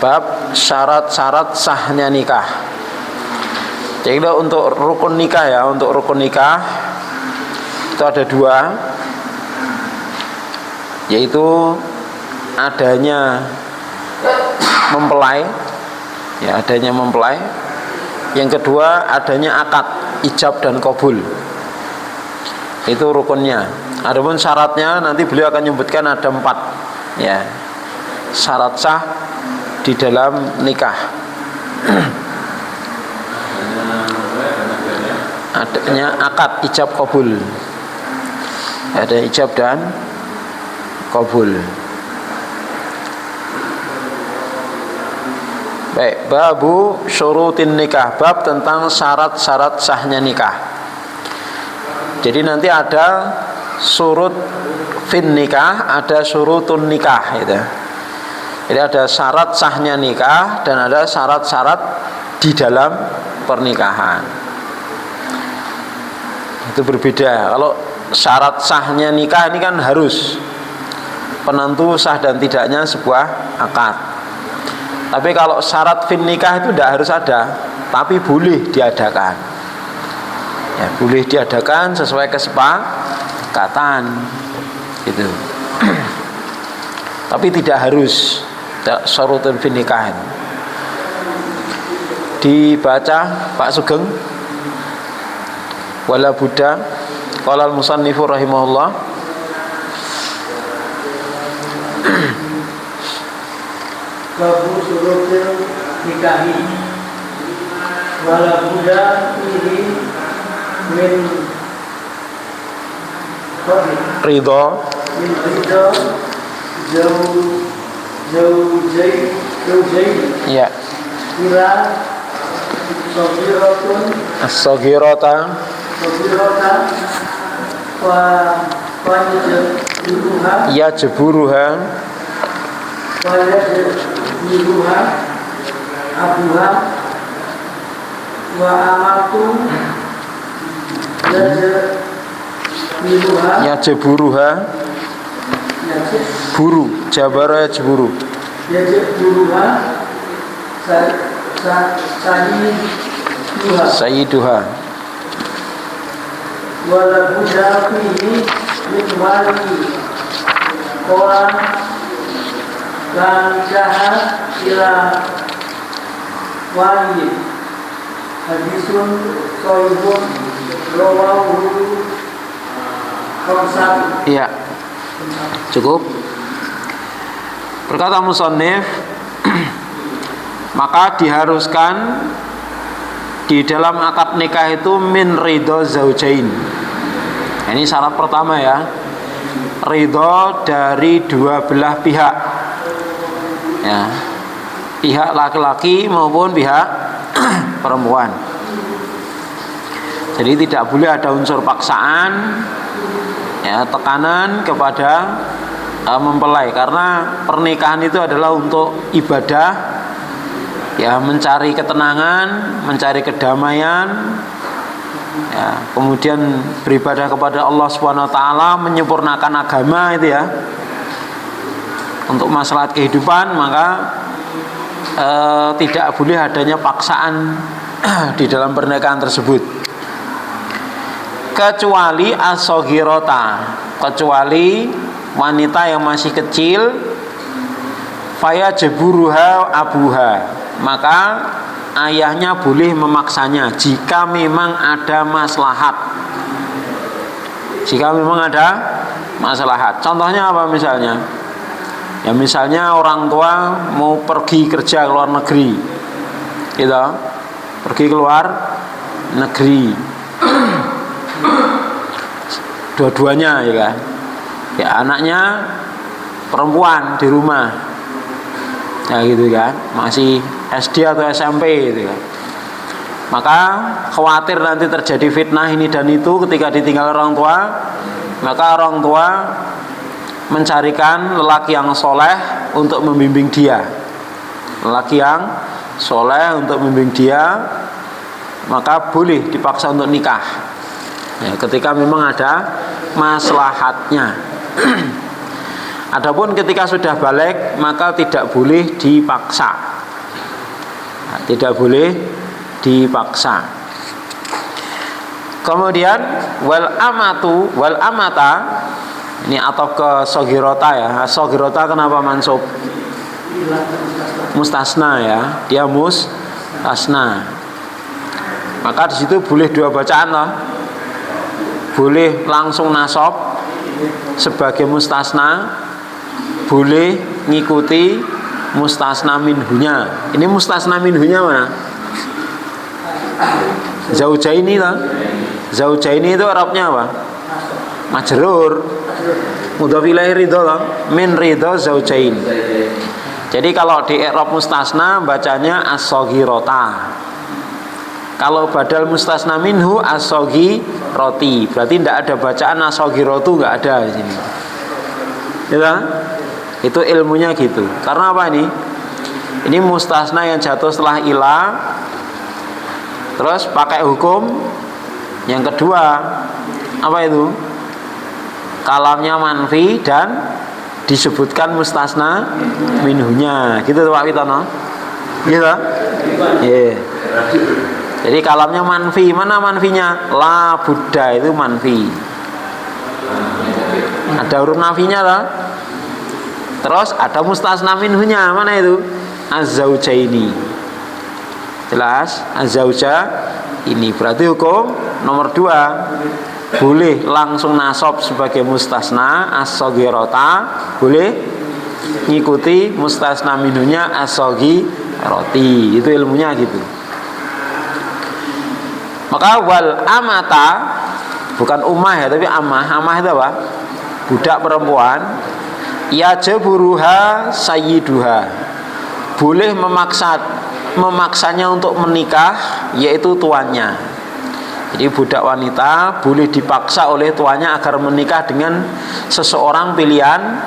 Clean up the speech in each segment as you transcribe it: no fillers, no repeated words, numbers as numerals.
Bab syarat-syarat sahnya nikah. Jadi untuk rukun nikah ya, untuk rukun nikah itu ada dua, yaitu adanya mempelai, ya adanya mempelai. Yang kedua adanya akad ijab dan qabul. Itu rukunnya. Adapun syaratnya nanti beliau akan menyebutkan ada 4, ya. Syarat sah di dalam nikah. Adanya akad ijab qabul. Ada ijab dan qabul. Baik, babu syurutin nikah, bab tentang syarat-syarat sahnya nikah. Jadi nanti ada surut fin nikah, ada surutun nikah gitu. Jadi ada syarat sahnya nikah dan ada syarat-syarat di dalam pernikahan. Itu berbeda. Kalau syarat sahnya nikah ini kan harus penentu sah dan tidaknya sebuah akad. Tapi kalau syarat fin nikah itu tidak harus ada, tapi boleh diadakan. Ya, boleh diadakan sesuai kesepakatan gitu. Tapi tidak harus syarutun fin nikah. Dibaca Pak Sugeng. Wala Buddha qala al-musannifu rahimahullah. Babu syurutil nikahi wala Buddha ini min ridho zaujain ya ila sagiratun as-sagirata wa yajburuha abuha wa amatu yajburuha buru jabara yajburu sayyiduha wala buddha fihi min wali qala lan jahat ila wali hadisun soibun rawahu khamsah. Iya, cukup. Berkata musannif, maka diharuskan di dalam akad nikah itu min ridho zaujain. Ini syarat pertama ya, ridho dari dua belah pihak, ya, pihak laki-laki maupun pihak perempuan. Jadi tidak boleh ada unsur paksaan, ya, tekanan kepada mempelai, karena pernikahan itu adalah untuk ibadah, ya, mencari ketenangan, mencari kedamaian, ya, kemudian beribadah kepada Allah Subhanahu wa taala, menyempurnakan agama itu ya. Untuk maslahat kehidupan, maka tidak boleh adanya paksaan di dalam pernikahan tersebut. Kecuali as-saghirata, kecuali wanita yang masih kecil, faya jeburuha abuha, maka ayahnya boleh memaksanya jika memang ada maslahat. Jika memang ada maslahat. Contohnya apa misalnya? Ya misalnya orang tua mau pergi kerja ke luar negeri, gitu, pergi ke luar negeri, dua-duanya ya kan, ya anaknya perempuan di rumah, ya gitu kan, masih SD atau SMP gitu kan. Maka khawatir nanti terjadi fitnah ini dan itu ketika ditinggal orang tua, maka orang tua mencarikan lelaki yang soleh untuk membimbing dia, lelaki yang soleh untuk membimbing dia, maka boleh dipaksa untuk nikah, ya, ketika memang ada maslahatnya. Adapun ketika sudah balik, maka tidak boleh dipaksa. Tidak boleh dipaksa. Kemudian wal amata ini atau ke sogirota ya. Sogirota kenapa mansub? Mustasna ya, dia mustasna. Maka di situ boleh dua bacaan lah. Boleh langsung nasab sebagai mustasna, boleh ngikuti mustasna minhunya. Ini mustasna minhunya mana? Zaujaini lah. Zaujaini itu Arabnya apa? Majrur. Mudhaf ilaih ridho lah. Min ridho zaujain. Jadi kalau di i'rab mustasna bacanya as-saghirata. Kalau badal mustasna minhu as-saghirati. Berarti tidak ada bacaan as-saghiratu, enggak ada di sini. Ya, itu ilmunya gitu. Karena apa ini? Ini mustasna yang jatuh setelah ila. Terus pakai hukum yang kedua. Apa itu? Kalamnya manfi dan disebutkan mustasna minhunya. Gitu tuh Pak Witono. Gitu. Yeah. Jadi kalamnya manfi. Mana manfinya? La Buddha itu manfi. Ada huruf nafinya lah. Terus ada mustasna minhunya. Mana itu? Az-zaujaini. Jelas? Az-zauja ini berarti hukum nomor 2. Boleh langsung nasab sebagai mustasna as-saghirata, boleh ngikuti mustasna minhunya as-saghirati. Itu ilmunya gitu. Maka wal amata bukan ummah ya, tapi amah. Amah itu apa? Budak perempuan. Yajburuha sayyiduha. Boleh memaksanya untuk menikah, yaitu tuannya. Jadi budak wanita boleh dipaksa oleh tuannya agar menikah dengan seseorang pilihan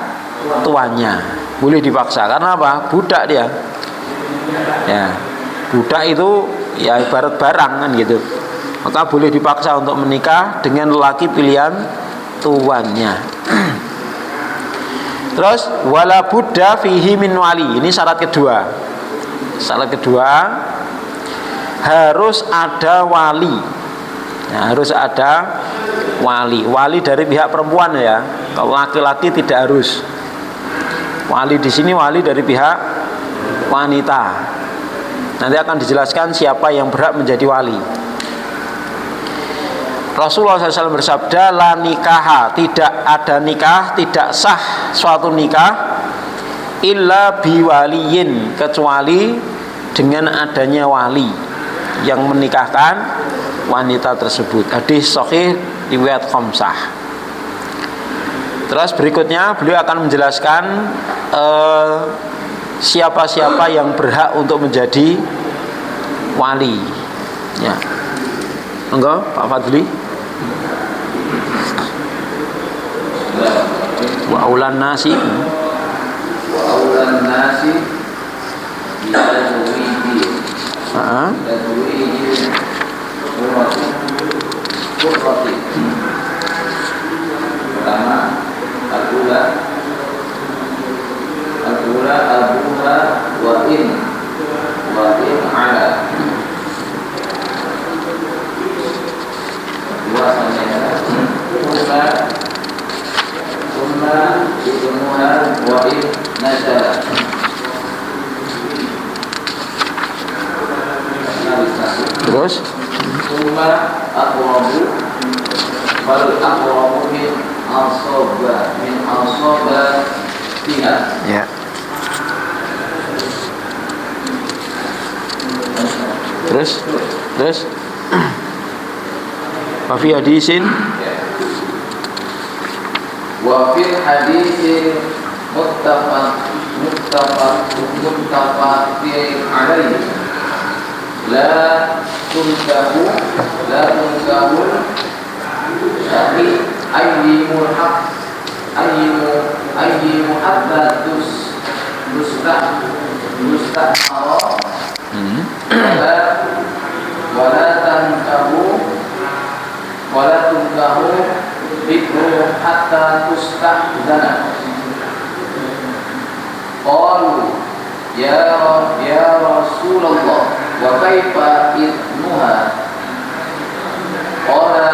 tuannya. Boleh dipaksa karena apa? Budak dia. Ya, budak itu ya ibarat barang kan gitu. Maka boleh dipaksa untuk menikah dengan lelaki pilihan tuannya. Terus wala budda fihi min wali. Ini syarat kedua. Syarat kedua harus ada wali. Nah, harus ada wali. Wali dari pihak perempuan ya. Kalau laki-laki tidak harus. Wali di sini wali dari pihak wanita. Nanti akan dijelaskan siapa yang berhak menjadi wali. Rasulullah SAW bersabda, la nikaha, tidak ada nikah, tidak sah suatu nikah illa biwaliyin, kecuali dengan adanya wali yang menikahkan wanita tersebut. Hadis sahih riwayat khamsah. Terus berikutnya beliau akan menjelaskan siapa-siapa yang berhak untuk menjadi wali. Ya. Enggak, Pak Fadli. Wa aulan nasi. Wa aulan nasi Heeh. Pertama al-ula al-buha wa in ala dua sama kunna ibnuha wa in nazala. Terus Summa aqrabu wal aqrabu min asaba fiha. ya. Terus wa fi hadisin Wa fil hadisin muttafaq alaihi la tunkahu syahi ayyimul haq ayyimu habbatus mustahara wala tunkahu bikru hatta tustahdana. Qalu ya Rasulullah wa kaifa idnuha qala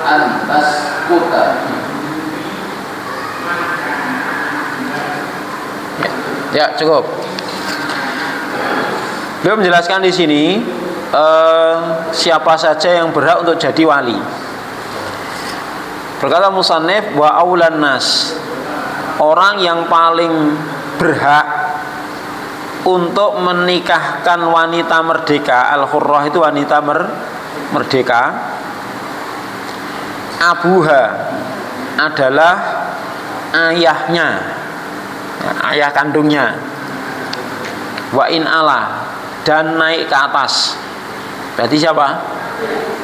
an taskuta. Ya, cukup. Beliau menjelaskan di sini siapa saja yang berhak untuk jadi wali. Berkata musannif wa aulan nas, orang yang paling berhak untuk menikahkan wanita merdeka, al-hurrah itu wanita merdeka, abuha adalah ayahnya, ayah kandungnya, wa in ala, dan naik ke atas. Berarti siapa?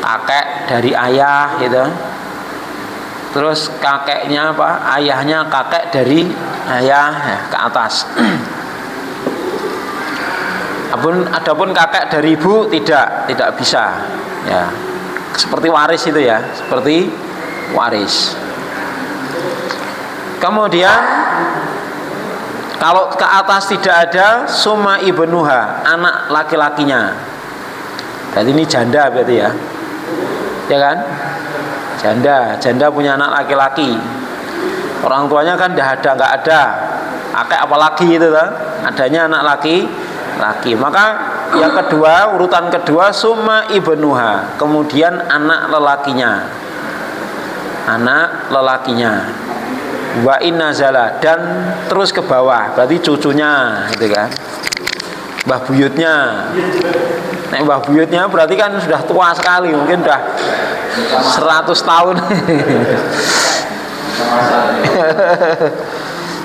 Kakek dari ayah gitu. Terus kakeknya apa? Ayahnya kakek dari ayah ya, ke atas. Adapun kakek dari ibu tidak bisa. Ya. Seperti waris itu ya, seperti waris. Kemudian kalau ke atas tidak ada, summa ibnuha, anak laki-lakinya. Berarti ini janda berarti ya. Ya kan? Janda punya anak laki-laki. Orang tuanya kan nggak ada. Kakek apalagi itu kan? Adanya anak laki-laki. Maka yang kedua, urutan kedua summa ibnuha, kemudian anak lelakinya. Anak lelakinya. Wa in nazala, dan terus ke bawah, berarti cucunya gitu kan. Mbah buyutnya. Nek mbah buyutnya berarti kan sudah tua sekali, mungkin sudah 100 tahun.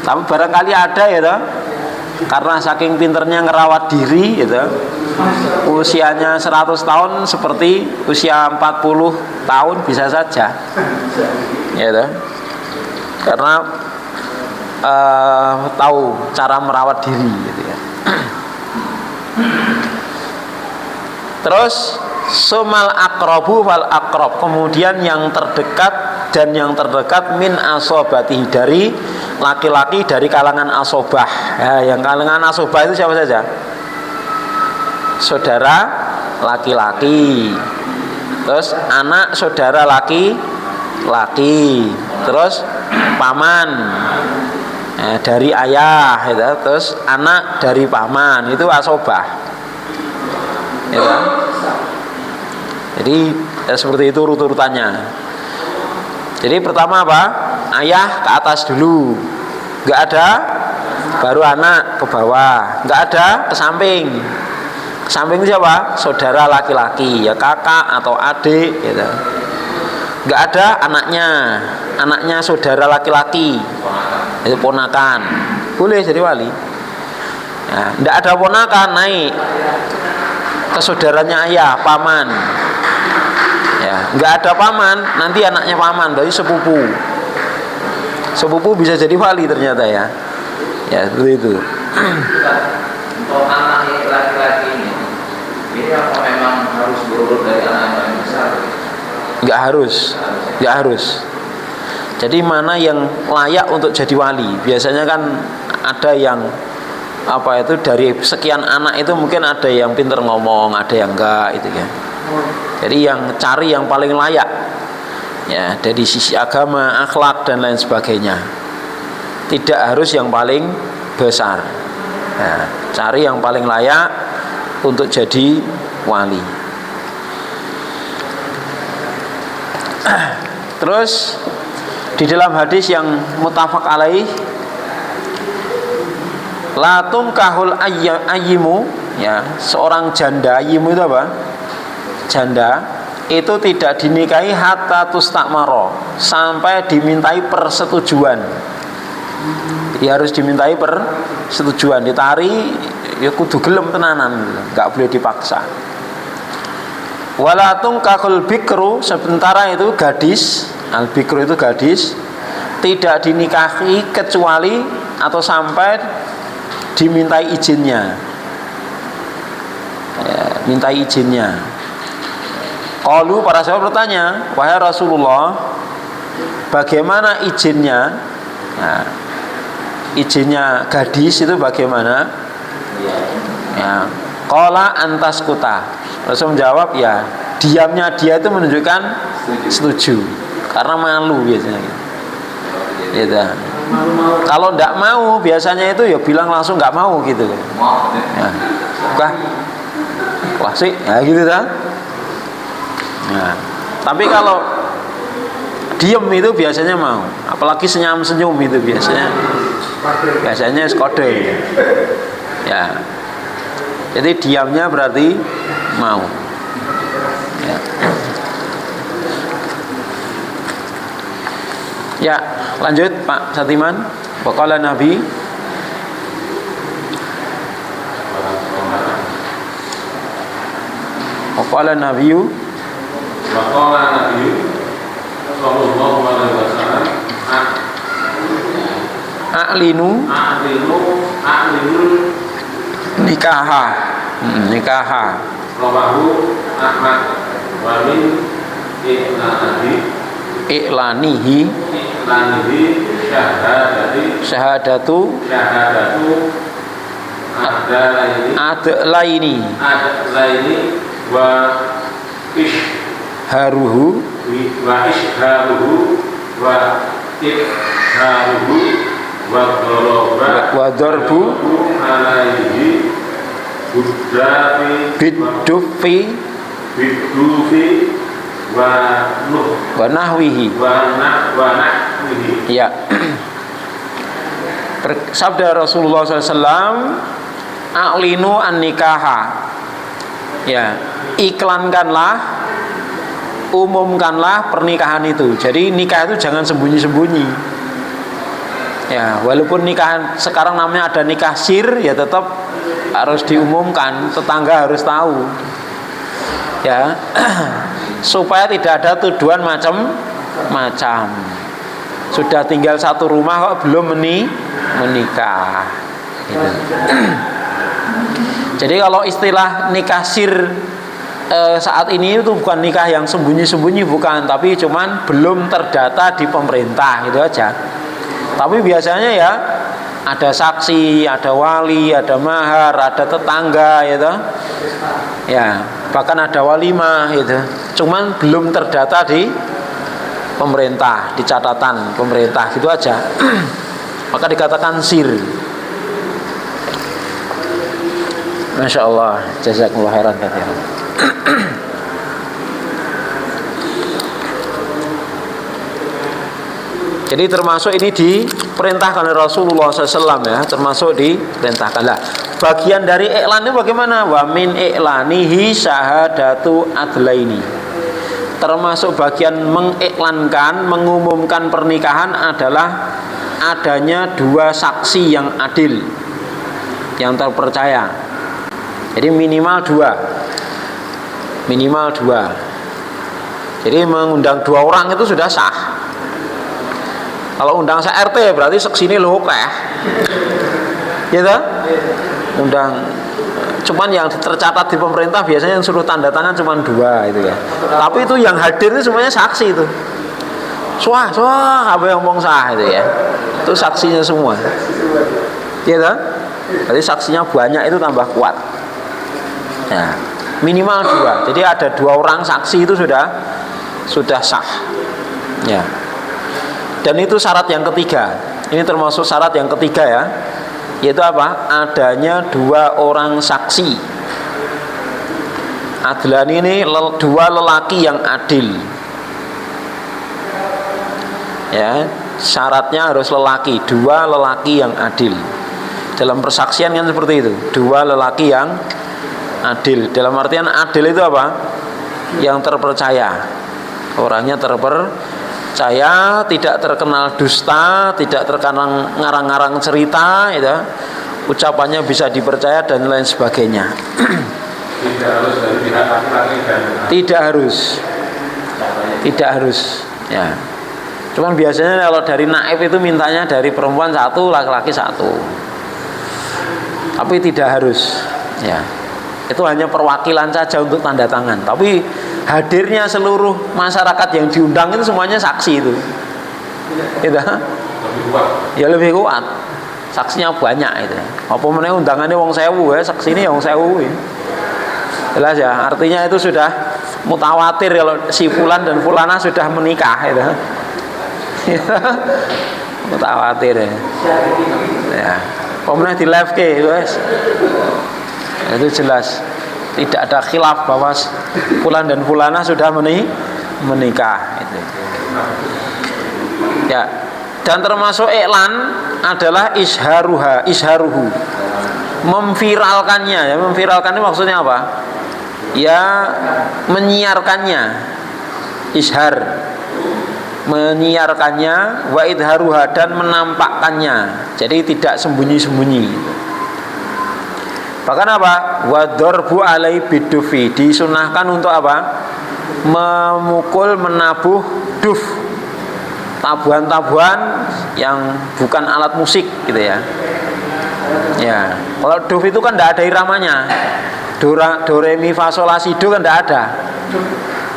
Tapi barangkali ada ya toh. Karena saking pinternya ngerawat diri gitu. Usianya 100 tahun seperti usia 40 tahun bisa saja. Ya toh. Karena tahu cara merawat diri gitu ya. Terus sumal akrobu wal akrob, kemudian yang terdekat dan yang terdekat min asobati, dari laki-laki dari kalangan asobah ya, yang kalangan asobah itu siapa saja? Saudara laki-laki, terus anak saudara laki-laki, terus paman dari ayah gitu. Terus anak dari paman, itu asobah ya. Jadi seperti itu urut-urutannya. Jadi pertama apa? Ayah ke atas dulu, nggak ada, baru anak ke bawah, nggak ada ke samping. Ke samping siapa? Saudara laki-laki, ya kakak atau adik gitu. Nggak ada anaknya saudara laki-laki, itu ponakan, boleh jadi wali. Ya, nggak ada ponakan, naik ke saudaranya ayah, paman. Ya, nggak ada paman, nanti anaknya paman, berarti sepupu. Sepupu bisa jadi wali ternyata ya. Ya, seperti itu. Untuk anak laki-laki ini apa memang harus berurut dari anak yang paling besar? Nggak harus. Jadi mana yang layak untuk jadi wali? Biasanya kan ada yang apa itu, dari sekian anak itu mungkin ada yang pinter ngomong, ada yang enggak itu kan. Jadi yang cari yang paling layak ya, dari sisi agama, akhlak dan lain sebagainya. Tidak harus yang paling besar ya, cari yang paling layak untuk jadi wali. Terus di dalam hadis yang muttafaq alaih, la tunkahul ayyimu ya, seorang janda. Ayyimu itu apa? Janda itu tidak dinikahi hatta tustakmaro, sampai dimintai persetujuan. Jadi harus dimintai persetujuan, ditari ya kudu gelem tenanan, enggak boleh dipaksa. Wala tunkahul bikru, sementara itu gadis, al bikru itu gadis, tidak dinikahi kecuali atau sampai dimintai izinnya ya, mintai izinnya. Qalu, para sahabat bertanya, wahai Rasulullah, bagaimana izinnya? Nah, izinnya gadis itu bagaimana? Ya, Qala antaskuta. Rasul menjawab, ya diamnya dia itu menunjukkan setuju. Karena malu biasanya. Gitu. Kalau tidak mau biasanya itu ya bilang langsung nggak mau gitu. Ya. Wah sih, ya gitu kan. Nah, tapi kalau diem itu biasanya mau, apalagi senyum itu biasanya kode. Ya. Jadi diamnya berarti mau. Ya. Ya, lanjut Pak Satiman. Waqala Nabi Waqala Nabiyu sallallahu alaihi wasallam a'linu nikaha Rawahu Ahmad wa min i'lanihi syahadatu adlaini wa haruhu wa darbu bidufi wa nahwihi. Ya. Sabda Rasulullah SAW, a'linu an nikaha. Ya, iklankanlah, umumkanlah pernikahan itu. Jadi nikah itu jangan sembunyi-sembunyi. Ya, walaupun nikah sekarang namanya ada nikah sir, ya tetap harus diumumkan, tetangga harus tahu. Ya. Supaya tidak ada tuduhan macam-macam. Sudah tinggal satu rumah kok belum menikah. Gitu. Jadi kalau istilah nikah sir saat ini itu bukan nikah yang sembunyi-sembunyi, bukan, tapi cuman belum terdata di pemerintah, gitu aja. Tapi biasanya ya ada saksi, ada wali, ada mahar, ada tetangga, gitu. Ya, bahkan ada walimah, gitu. Cuman belum terdata di pemerintah, di catatan pemerintah, gitu aja. Maka dikatakan sir. Masya Allah, jazakumullah khairan katsiran. Jadi termasuk ini diperintahkan oleh Rasulullah SAW, ya, termasuk diperintahkan. Lah, bagian dari iklan itu bagaimana? Wa min iklanihi syahadatu adlaini. Termasuk bagian mengiklankan, mengumumkan pernikahan adalah adanya dua saksi yang adil, yang terpercaya. Jadi minimal dua. Jadi mengundang dua orang itu sudah sah. Kalau undang se-RT berarti seksine lho akeh. Gitu? Undang, cuman yang tercatat di pemerintah biasanya yang suruh tanda tangan cuma dua itu ya. Tapi itu yang hadir itu semuanya saksi itu. Swah, apa yang ngomong sah itu ya. Itu saksinya semua. Gitu? Jadi saksinya banyak itu tambah kuat. Ya, minimal dua. Jadi ada dua orang saksi itu sudah sah. Ya. Dan itu syarat yang ketiga. Ini termasuk syarat yang ketiga, ya. Yaitu apa? Adanya dua orang saksi. Adlan ini dua lelaki yang adil. Ya, syaratnya harus lelaki, dua lelaki yang adil. Dalam persaksian kan seperti itu, dua lelaki yang adil. Dalam artian adil itu apa? Yang terpercaya. Orangnya terpercaya, tidak terkenal dusta, tidak terkenal ngarang-ngarang cerita, gitu. Ucapannya bisa dipercaya dan lain sebagainya. Tidak harus, ya. Cuman biasanya kalau dari naib itu mintanya dari perempuan satu, laki-laki satu. Tapi tidak harus, ya. Itu hanya perwakilan saja untuk tanda tangan. Tapi hadirnya seluruh masyarakat yang diundang itu semuanya saksi itu. Gitu. Ya lebih kuat. Saksinya banyak itu. Apa meneh undangannya wong 1000 ya, saksine wong 1000 ya. Jelas ya, artinya itu sudah mutawatir kalau si fulan dan fulana sudah menikah itu. Mutawatir ya. Ya. Pemenang di live ke guys. Itu jelas tidak ada khilaf bahwa fulan dan fulana sudah menikah itu. Ya. Dan termasuk iklan adalah isharuhu. Memviralkannya ya, memviralkan ini maksudnya apa? Ya menyiarkannya, ishar, menyiarkannya, wa idharuha, dan menampakkannya, jadi tidak sembunyi-sembunyi. Bahkan apa? Wa darbu alai bidufi, disunahkan untuk apa? Memukul, menabuh duf, tabuhan-tabuhan yang bukan alat musik gitu ya. Ya, kalau duf itu kan tidak ada iramanya. Do re mi fa sol la si do kan tidak ada.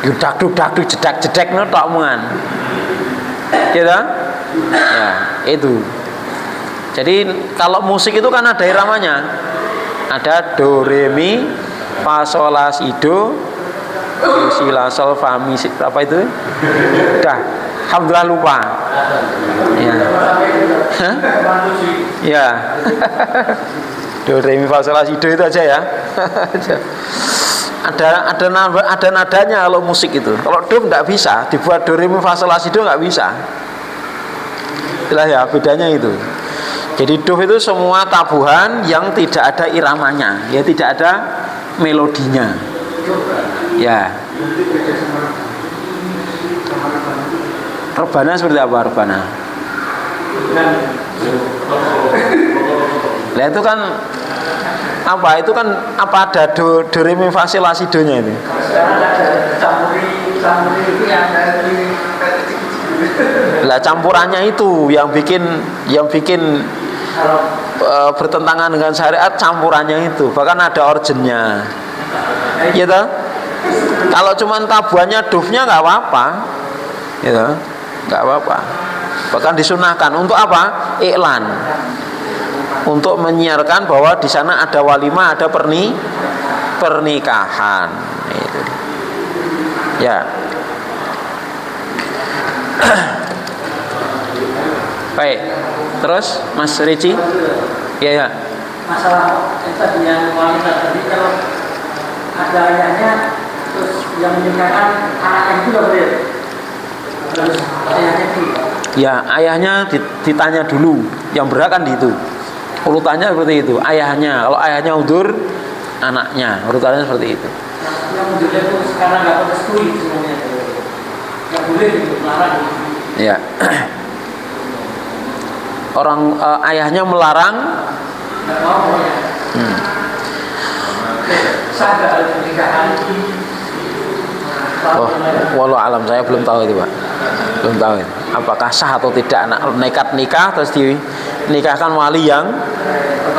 Dudak dudak jedak jedek no tok omongan. Gitu? Ya, itu. Jadi kalau musik itu kan ada iramanya. Ada do re mi fa sol la si do si la sol fa mi si, apa itu? Udah, alhamdulillah lupa. Ya. Hah? Ya. Do re mi fa sol la si do itu aja ya. ada nadanya kalau musik itu. Kalau do enggak bisa dibuat do re mi fa sol la si do, enggak bisa. Itulah ya bedanya itu. Jadi do itu semua tabuhan yang tidak ada iramanya, ya tidak ada melodinya. Ya. Rebana seperti apa rebana? Lah itu kan apa? Itu kan apa ada do re mi fa sol la si do nya itu? Lah campurannya itu yang bikin bertentangan dengan syariat, campurannya itu. Bahkan ada originnya. Gitu. Kalau cuma tabuhannya dufnya nggak apa-apa. Gitu. Nggak apa-apa. Bahkan disunahkan untuk apa? Iklan. Untuk menyiarkan bahwa di sana ada walimah, ada pernikahan. Itu. Ya. Baik, terus Mas Ricci, ya. Masalah tadi yang wanita tadi, kalau ada ayahnya, terus yang menikahkan anaknya juga boleh. Terus ayahnya juga. Ya, ayahnya ditanya dulu, yang berhak kan itu. Urutannya seperti itu. Ayahnya, kalau ayahnya udur, anaknya, urutannya seperti itu. Yang udurnya itu sekarang nggak merestui semuanya. Yang boleh itu melarang. Ya. Orang ayahnya melarang. Oh, walau alam, saya belum tahu itu Pak. Belum tahu itu. Apakah sah atau tidak anak nekat nikah terus dinikahkan wali yang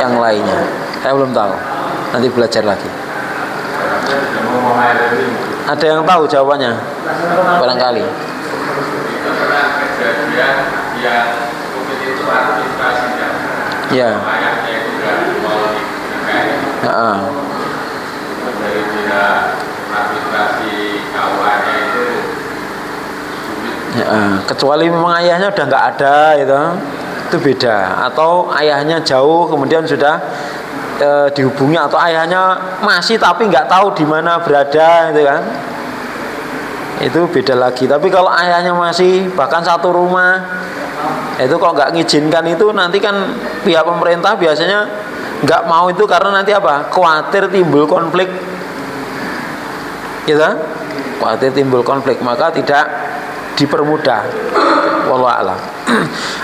lainnya. Saya belum tahu. Nanti belajar lagi. Ada yang tahu jawabannya? Barangkali. Ya. Kecuali memang ayahnya udah nggak ada itu beda. Atau ayahnya jauh kemudian sudah dihubungi, atau ayahnya masih tapi nggak tahu di mana berada, itu kan? Itu beda lagi. Tapi kalau ayahnya masih bahkan satu rumah, itu kok nggak ngizinkan, itu nanti kan pihak pemerintah biasanya nggak mau itu karena nanti apa? Khawatir timbul konflik, gitu? Khawatir timbul konflik, maka tidak dipermudah. Wallahu a'lam.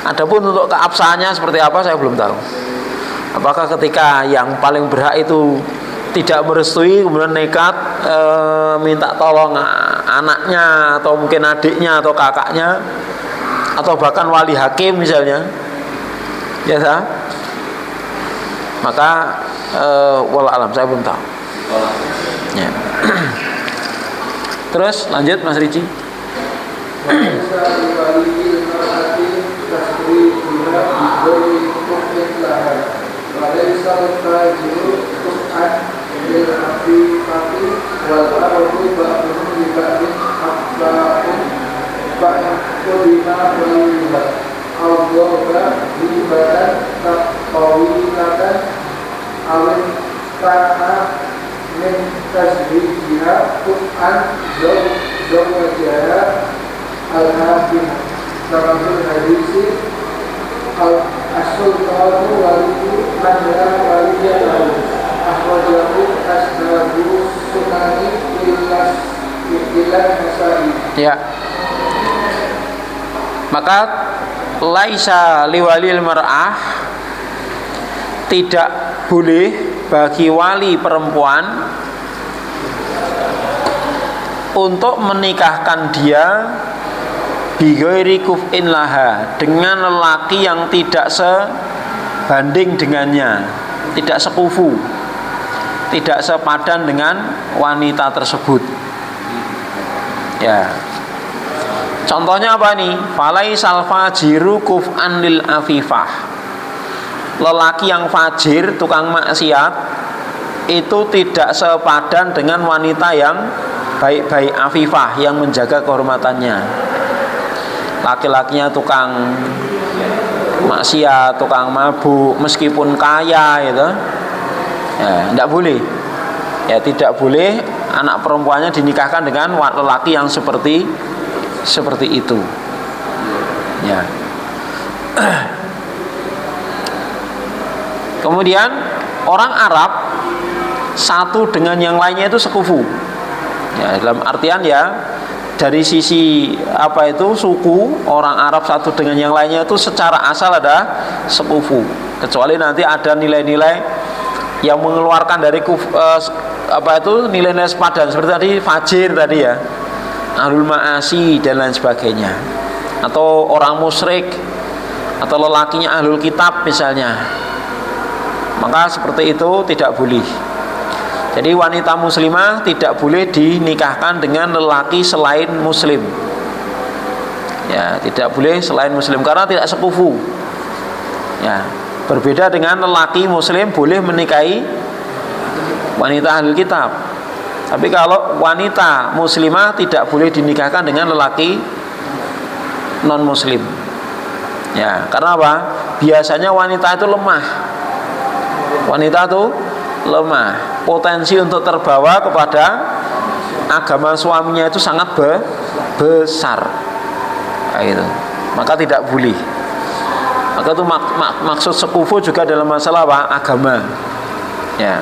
Adapun untuk keabsahannya seperti apa saya belum tahu. Apakah ketika yang paling berhak itu tidak merestui kemudian nekat minta tolong anaknya atau mungkin adiknya atau kakaknya atau bahkan wali hakim misalnya, ya sah? Maka wallahu alam, saya belum tahu. Ya. Terus lanjut Mas Ricci. wal arabu ba'dhum li ba'din akhba'un ba'du bima walibat Allah hibatan taqawilatan awin ta'na min tasbihiha Qur'an zawajara al-hakim Samatul hadisi al-sultanu waliyu manla waliyatahu ahwajahu asnabu sunani ilah nasai. Ya. Maka laisa liwalil mar'ah, tidak boleh bagi wali perempuan untuk menikahkan dia bighairi kuf'in laha, dengan lelaki yang tidak sebanding dengannya, tidak sekufu, tidak sepadan dengan wanita tersebut. Ya. Contohnya apa nih? Falaisal fajiru kuf'an lil afifah. Lelaki yang fajir, tukang maksiat, itu tidak sepadan dengan wanita yang baik-baik, afifah, yang menjaga kehormatannya. Laki-lakinya tukang maksiat, tukang mabuk, meskipun kaya gitu, ya tidak boleh. Ya tidak boleh anak perempuannya dinikahkan dengan lelaki yang seperti itu. Ya. Kemudian orang Arab satu dengan yang lainnya itu sekufu. Ya, dalam artian ya dari sisi apa itu suku, orang Arab satu dengan yang lainnya itu secara asal ada sekufu. Kecuali nanti ada nilai-nilai yang mengeluarkan dari nilai-nilai sepadan seperti tadi fajir tadi ya, ahlul ma'asi dan lain sebagainya, atau orang musyrik, atau lelakinya ahlul kitab misalnya, maka seperti itu tidak boleh. Jadi wanita muslimah tidak boleh dinikahkan dengan lelaki selain muslim. Ya, tidak boleh selain muslim karena tidak sekufu. Ya, berbeda dengan lelaki muslim boleh menikahi wanita ahlul kitab. Tapi kalau wanita muslimah tidak boleh dinikahkan dengan lelaki non muslim. Ya, karena apa? Biasanya wanita itu lemah. Wanita itu lemah, potensi untuk terbawa kepada agama suaminya itu sangat besar. Kayak gitu. Maka tidak boleh. Maka itu maksud sekufu juga dalam masalah apa? Agama. Ya.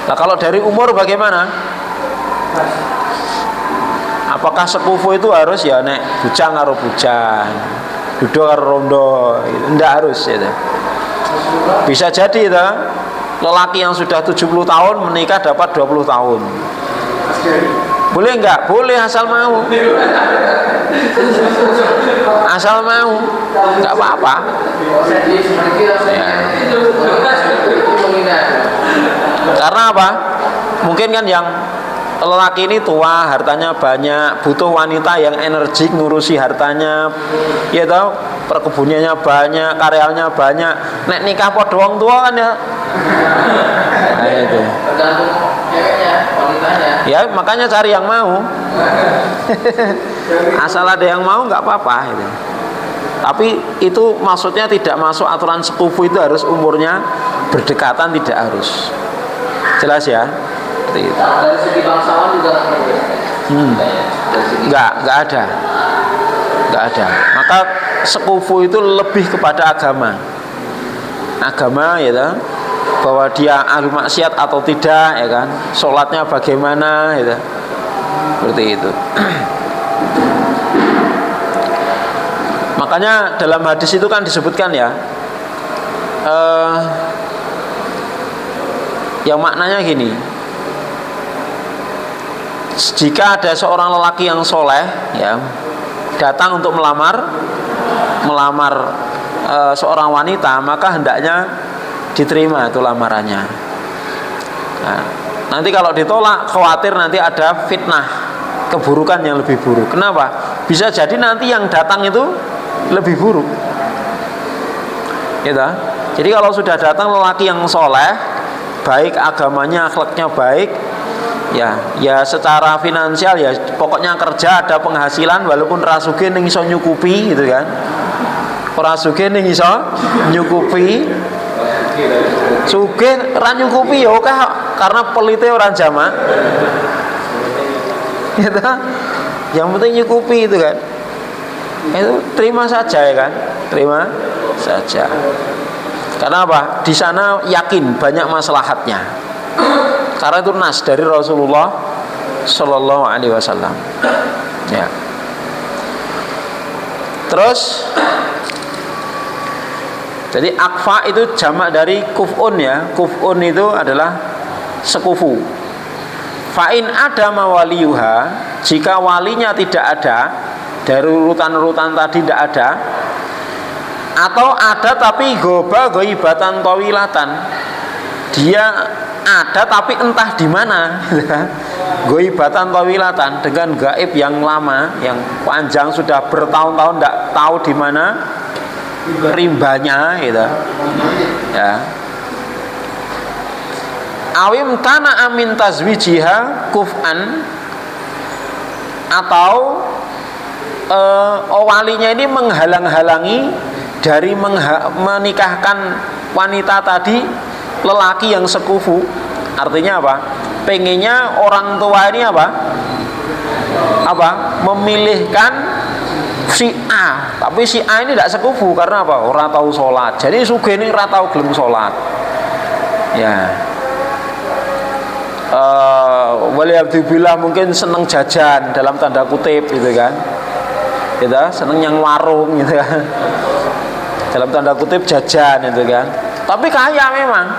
Nah, kalau dari umur bagaimana? Apakah sekufu itu harus ya nek bujang karo bujang, duduk karo rondo? Enggak harus ya. Bisa jadi itu lelaki yang sudah 70 tahun menikah dapat 20 tahun. Boleh enggak? Boleh asal mau. Asal mau. Enggak apa-apa. Ya. Karena apa? Mungkin kan yang lelaki ini tua, hartanya banyak, butuh wanita yang energik ngurusi hartanya, ya tahu, perkebunannya banyak, karyanya banyak. Nek nikah padha wong tua kan ya. Nah, itu. Tergantung ceweknya, wanitanya. Ya makanya cari yang mau. Asal ada yang mau nggak apa-apa itu. Tapi itu maksudnya tidak masuk aturan sekufu itu harus umurnya berdekatan, tidak harus. Jelas ya? Seperti itu. Dari segi bangsawan juga Nggak ada. Nggak ada. Maka sekufu itu lebih kepada agama. Agama ya kan? Bahwa dia ahli maksiat atau tidak ya kan, sholatnya bagaimana gitu. Seperti itu. Makanya dalam hadis itu kan disebutkan ya, yang maknanya gini, jika ada seorang lelaki yang soleh ya datang untuk melamar seorang wanita, maka hendaknya diterima itu lamarannya. Nah, nanti kalau ditolak khawatir nanti ada fitnah, keburukan yang lebih buruk. Kenapa? Bisa jadi nanti yang datang itu lebih buruk. Gitu. Jadi kalau sudah datang lelaki yang soleh, baik agamanya, akhlaknya baik, Ya secara finansial ya pokoknya kerja ada penghasilan walaupun rasuge ning iso nyukupi gitu kan. Ora sugih ning iso nyukupi. Sugih ra nyukupi ya oke karena pelite ora jamak. Gitu. Yang penting nyukupi itu kan. Itu terima saja ya kan. Terima saja. Karena apa? Di sana yakin banyak maslahatnya. Karena itu nas dari Rasulullah Sallallahu Alaihi Wasallam. Ya. Terus, jadi akfa itu jamak dari kuf'un ya. Kuf'un itu adalah sekufu. Fa'in ada mawaliyuha, jika walinya tidak ada, dari urutan-urutan tadi tidak ada, atau ada tapi goibatan tawilatan, dia ada tapi entah di mana, goibatan tawilatan, dengan gaib yang lama, yang panjang sudah bertahun-tahun tidak tahu di mana rimbanya, gitu. Ya. Awim tanah amin tazwijiha kuf'an, atau walinya ini menghalang-halangi dari menikahkan wanita tadi lelaki yang sekufu. Artinya apa? Pengennya orang tua ini apa? Memilihkan si A, tapi si A ini tidak sekufu karena apa? Orang tahu sholat. Jadi sugih ini ora tahu gelem sholat. Ya. Waliyabdibillah mungkin seneng jajan dalam tanda kutip gitu kan. Gitu, seneng yang warung gitu kan. Dalam tanda kutip jajan itu kan. Tapi kaya memang.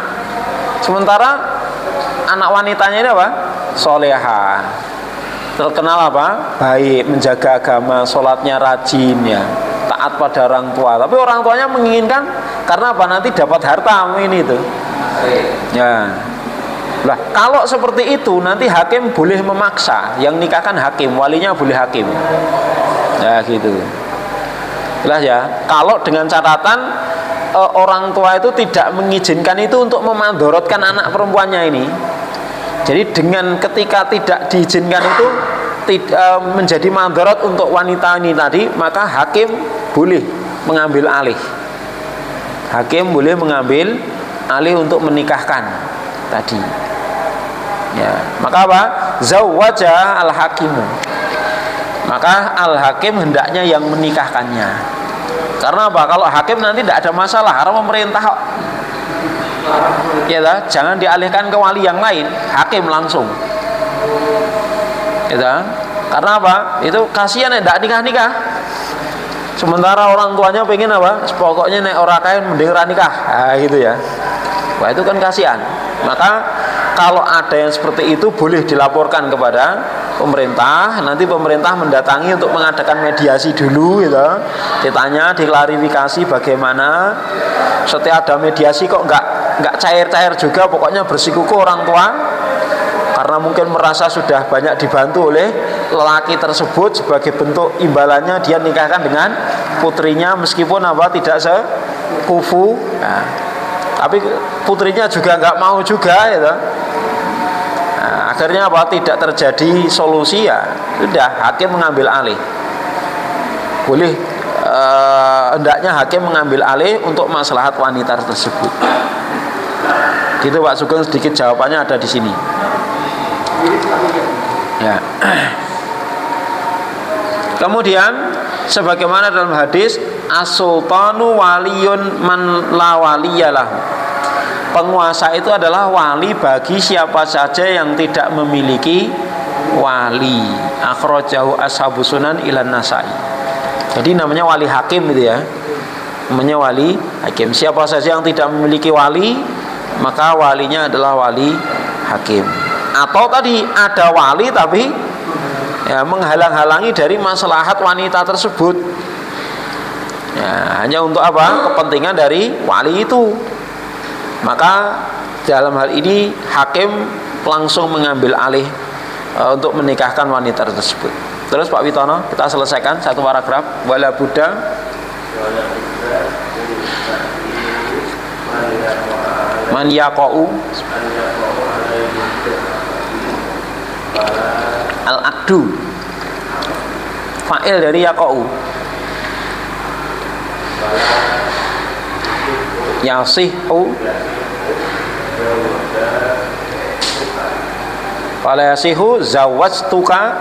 Sementara anak wanitanya ini apa? Soleha. Terkenal apa? Baik, menjaga agama, sholatnya rajin ya, taat pada orang tua. Tapi orang tuanya menginginkan karena apa? Nanti dapat harta ini itu. Ya. Lah, kalau seperti itu nanti hakim boleh memaksa. Yang nikahkan hakim, walinya boleh hakim. Ya gitu. Jelas ya. Kalau dengan catatan orang tua itu tidak mengizinkan itu untuk memandorotkan anak perempuannya ini. Jadi dengan ketika tidak diizinkan itu menjadi mandorot untuk wanita ini tadi, maka hakim boleh mengambil alih. Hakim boleh mengambil alih untuk menikahkan tadi. Ya, maka apa? Zawwaja al-hakimu. Maka al-hakim hendaknya yang menikahkannya. Karena apa? Kalau hakim nanti tidak ada masalah karena pemerintah kok. Ya lah, jangan dialihkan ke wali yang lain, hakim langsung. Ya, karena apa? Itu kasihan ya tidak nikah-nikah. Sementara orang tuanya pengen apa? Pokoknya nek ora kain mending ra nikah. Nah, gitu ya. Wah, itu kan kasihan. Maka kalau ada yang seperti itu boleh dilaporkan kepada pemerintah. Nanti pemerintah mendatangi untuk mengadakan mediasi dulu gitu. Ditanya, diklarifikasi bagaimana. Setelah ada mediasi kok enggak cair-cair juga, pokoknya bersikukuh orang tua. Karena mungkin merasa sudah banyak dibantu oleh lelaki tersebut, sebagai bentuk imbalannya dia nikahkan dengan putrinya meskipun apa tidak sekufu. Nah, tapi putrinya juga nggak mau juga gitu. Nah, akhirnya apa? Tidak terjadi solusi ya. Sudah hakim mengambil alih. Boleh hendaknya hakim mengambil alih untuk maslahat wanita tersebut. Gitu Pak Sugeng, sedikit jawabannya ada di sini. Ya. Kemudian sebagaimana dalam hadis as-sultanu waliyun man la waliyalahu. Penguasa itu adalah wali bagi siapa saja yang tidak memiliki wali. Akhrajahu ashabus sunan ilan nasai. Jadi namanya wali hakim gitu ya. Namanya wali hakim. Siapa saja yang tidak memiliki wali, maka walinya adalah wali hakim. Atau tadi ada wali tapi ya, menghalang-halangi dari maslahat wanita tersebut. Ya, hanya untuk apa? Kepentingan dari wali itu. Maka dalam hal ini hakim langsung mengambil alih untuk menikahkan wanita tersebut. Terus Pak Witono, kita selesaikan satu paragraf. Wala Buddha man yaqau Al-aqdu fa'il dari yaqa'u. Yasihu fala yasihu zawwajtuka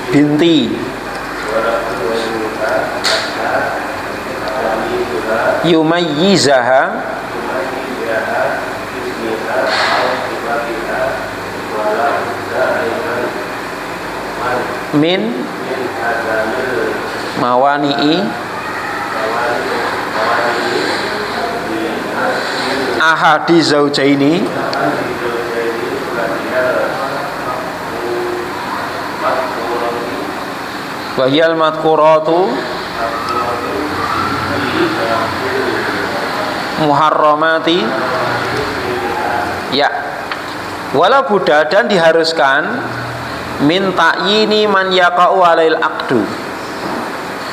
binti yumayyizaha min mawani'i ahadi zaujaini wahiyal madkuratu muharramati ya wala buddha, dan diharuskan min ta'yini man yaqa'u alail aqdu.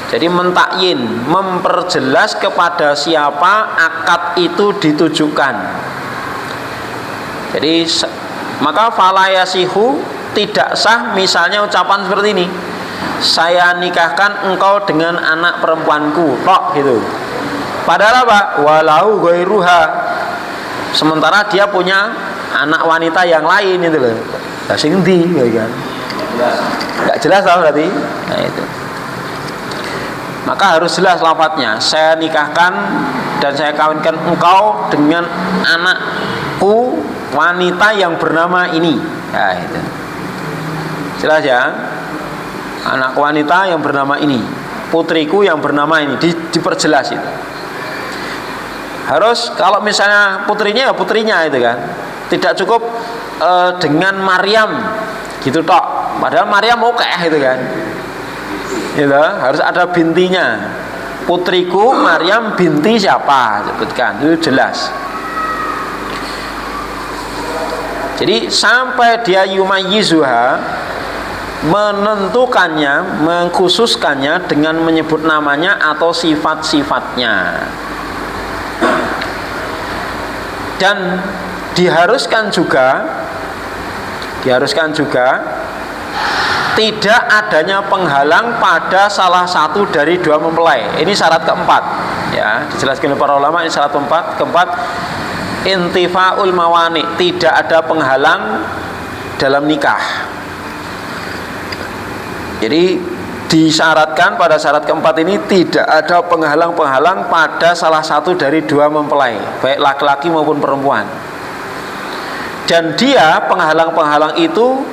Jadi mentakyin, memperjelas kepada siapa akad itu ditujukan. Jadi maka fala yasihu, tidak sah misalnya ucapan seperti ini, saya nikahkan engkau dengan anak perempuanku tok gitu. Padahal apa? Walau ghairuha, sementara dia punya anak wanita yang lain itu loh. Lah sing ndi ya kan? Enggak jelas lah berarti. Nah itu. Maka harus jelas lafadznya, saya nikahkan dan saya kawinkan engkau dengan anakku wanita yang bernama ini. Nah itu. Jelas ya? Anak wanita yang bernama ini, putriku yang bernama ini, diperjelas itu. Harus kalau misalnya putrinya ya putrinya itu kan. Tidak cukup dengan Maryam gitu tok. Padahal Maryam oke gitu kan. Gitu, harus ada bintinya. Putriku Maryam binti siapa? Sebutkan, itu jelas. Jadi sampai dia yumayyizuha, menentukannya, mengkhususkannya dengan menyebut namanya atau sifat-sifatnya. Dan diharuskan juga tidak adanya penghalang pada salah satu dari dua mempelai. Ini syarat keempat ya, dijelaskan oleh para ulama. Ini syarat keempat, intifaul mawani, tidak ada penghalang dalam nikah. Jadi disyaratkan pada syarat keempat ini tidak ada penghalang-penghalang pada salah satu dari dua mempelai, baik laki-laki maupun perempuan. Dan dia penghalang-penghalang itu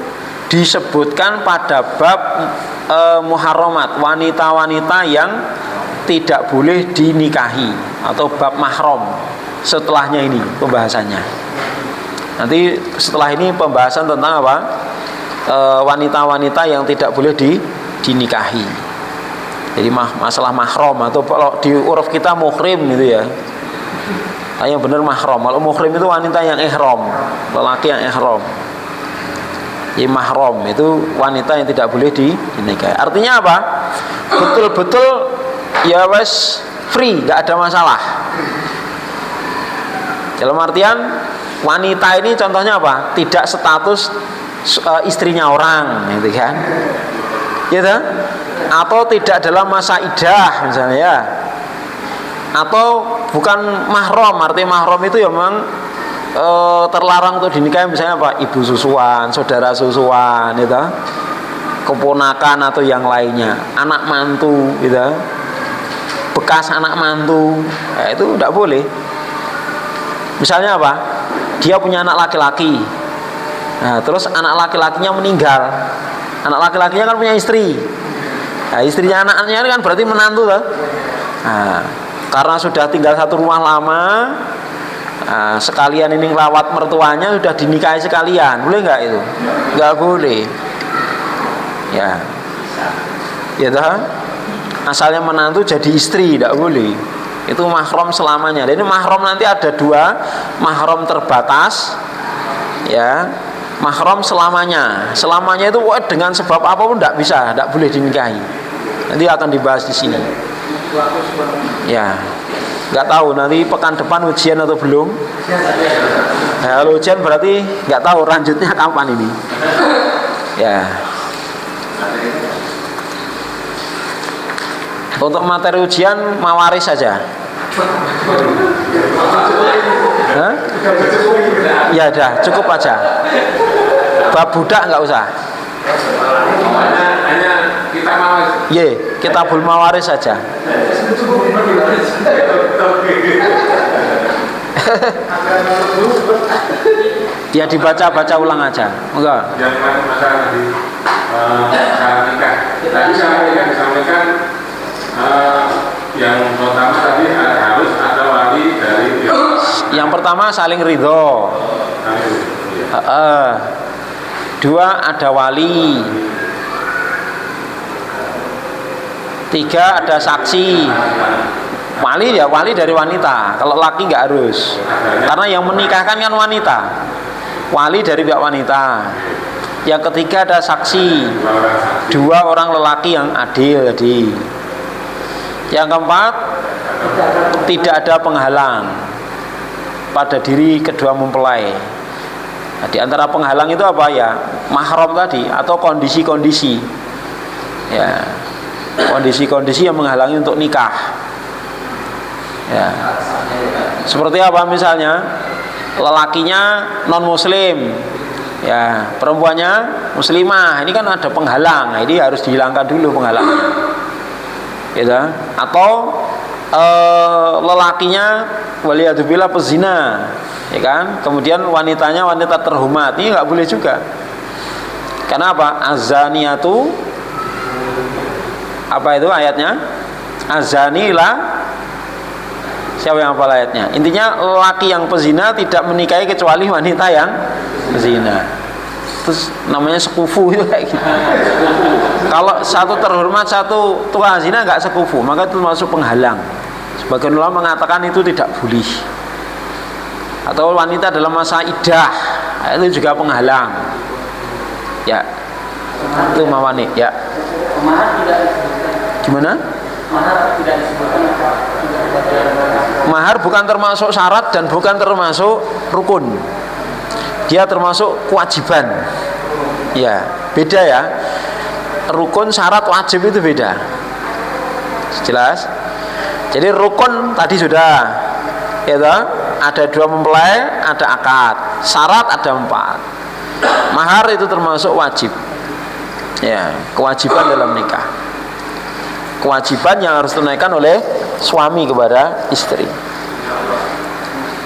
disebutkan pada bab muharramat, wanita-wanita yang tidak boleh dinikahi, atau bab mahram. Setelahnya ini pembahasannya. Nanti setelah ini pembahasan tentang apa? Wanita-wanita yang tidak boleh dinikahi. Jadi masalah mahram, atau kalau di uruf kita muhrim gitu ya. Yang benar mahram. Kalau muhrim itu wanita yang ihram, lelaki yang ihram. Jadi mahram itu wanita yang tidak boleh dinikahi. Artinya apa? Betul-betul ya wes free, nggak ada masalah. Dalam artian wanita ini contohnya apa? Tidak status istrinya orang, gitu kan? Gitu? Atau tidak dalam masa idah misalnya ya. Atau bukan mahram. Artinya mahram itu ya memang terlarang untuk dinikahi, misalnya apa? Ibu susuan, saudara susuan, gitu. Keponakan atau yang lainnya, anak mantu, gitu. Bekas anak mantu, ya, itu tidak boleh. Misalnya apa? Dia punya anak laki-laki. Nah, terus anak laki-lakinya meninggal. Anak laki-lakinya kan punya istri. Nah, istrinya anaknya kan berarti menantu toh. Nah, karena sudah tinggal satu rumah lama, nah, sekalian ini ngelawat mertuanya, sudah dinikahi sekalian. Boleh nggak itu? Nggak boleh. Ya. Ya toh? Asalnya menantu jadi istri, tidak boleh. Itu mahram selamanya. Dan ini mahram nanti ada dua, mahram terbatas, ya, mahram selamanya. Selamanya itu dengan sebab apapun tidak bisa, tidak boleh dinikahi. Nanti akan dibahas di sini. Ya. Nggak tahu nanti pekan depan ujian atau belum. Nah, kalau ujian berarti nggak tahu lanjutnya kapan ini. Ya. Untuk materi ujian mawaris saja. Hah? Ya dah, cukup aja. Bab budak nggak usah. Hanya kita mawas. Ye, kitabul mawaris saja. Ya dibaca-baca ulang aja. Enggak. Yang masalah tadi syarat nikah. Tadi syarat nikah disampaikan yang pertama tadi harus ada wali dari Yang pertama saling ridho. Dua ada wali. Tiga ada saksi. Wali ya wali dari wanita. Kalau laki nggak harus. Karena yang menikahkan kan wanita. Wali dari pihak wanita. Yang ketiga ada saksi. Dua orang lelaki yang adil jadi. Yang keempat tidak ada penghalang pada diri kedua mempelai. Nah, di antara penghalang itu apa ya? Mahram tadi atau kondisi-kondisi. Ya. Kondisi-kondisi yang menghalangi untuk nikah. Ya. Seperti apa misalnya? Lelakinya non muslim. Ya, perempuannya muslimah. Ini kan ada penghalang. Nah, ini harus dihilangkan dulu penghalangnya. Gitu. Atau lelakinya waliyadzubillah pezina, ya kan? Kemudian wanitanya wanita terhormat, ini nggak boleh juga. Karena apa? Azaniyatu, apa itu ayatnya? Azanilah, siapa yang hafal ayatnya? Intinya lelaki yang pezina tidak menikahi kecuali wanita yang pezina. Terus namanya sekufu itu kayak gitu. Kalau satu terhormat, satu tukang zina nggak sekufu, maka itu masuk penghalang. Sebagian ulama mengatakan itu tidak boleh. Atau wanita dalam masa iddah, itu juga penghalang. Ya, itu mawani. Ya. Mahar tidak disebutkan. Gimana? Mahar tidak disebutkan apa? Mahar bukan termasuk syarat dan bukan termasuk rukun. Dia termasuk kewajiban. Ya, beda ya. Rukun, syarat, wajib itu beda. Jelas? Jadi rukun tadi sudah, ya toh? Ada dua mempelai, ada akad. Syarat ada 4. Mahar itu termasuk wajib. Ya, kewajiban dalam nikah. Kewajiban yang harus tunaikan oleh suami kepada istri.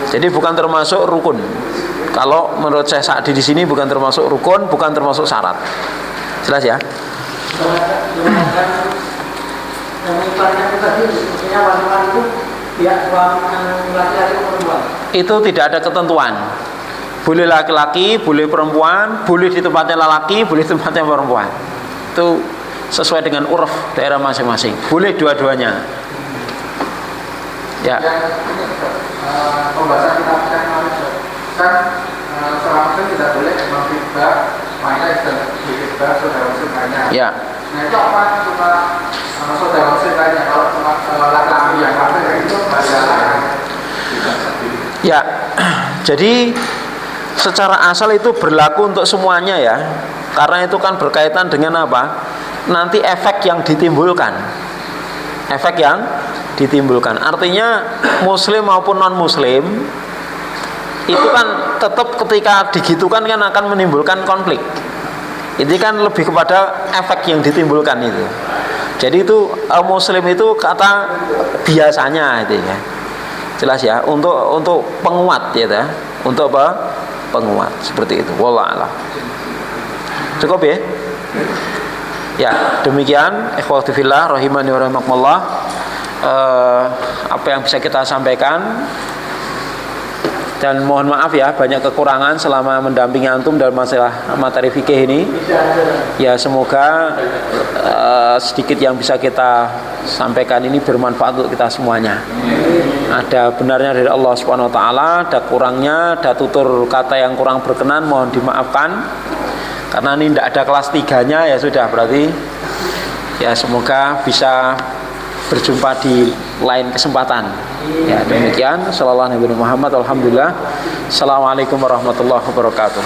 Jadi bukan termasuk rukun. Kalau menurut saya Sa'di di sini bukan termasuk rukun, bukan termasuk syarat. Jelas ya? Itu tidak ada ketentuan. Boleh laki-laki, boleh perempuan, boleh di tempatnya laki, boleh di tempatnya perempuan. Itu sesuai dengan uruf daerah masing-masing. Boleh dua-duanya. Ya. Pembahasan kita kan seorang muslim tidak boleh memfitnah wanita dan difitnah saudara muslim lainnya. Ya. Nah itu apa cuma saudara muslim lainnya, kalau cuma laki-laki yang kafir itu masalah. Ya. Jadi secara asal itu berlaku untuk semuanya ya. Karena itu kan berkaitan dengan apa? Nanti efek yang ditimbulkan. Efek yang ditimbulkan. Artinya muslim maupun non muslim itu kan tetap ketika digitukan kan akan menimbulkan konflik. Itu kan lebih kepada efek yang ditimbulkan itu. Jadi itu muslim itu kata biasanya itu ya. Jelas ya, untuk penguat ya, untuk apa? Penguat seperti itu. Wallah alam. Cukup ya? Ya, demikian ikhwati fillah rahimani wa rahimakumullah. Apa yang bisa kita sampaikan, dan mohon maaf ya banyak kekurangan selama mendampingi antum dalam masalah materi fikih ini. Ya semoga sedikit yang bisa kita sampaikan ini bermanfaat untuk kita semuanya. Ada benarnya dari Allah Subhanahu wa taala, ada kurangnya, ada tutur kata yang kurang berkenan mohon dimaafkan. Karena ini tidak ada kelas 3-nya ya sudah berarti ya semoga bisa berjumpa di lain kesempatan. Ya, demikian. Sallallahu Nabi Muhammad. Alhamdulillah. Assalamualaikum warahmatullahi wabarakatuh.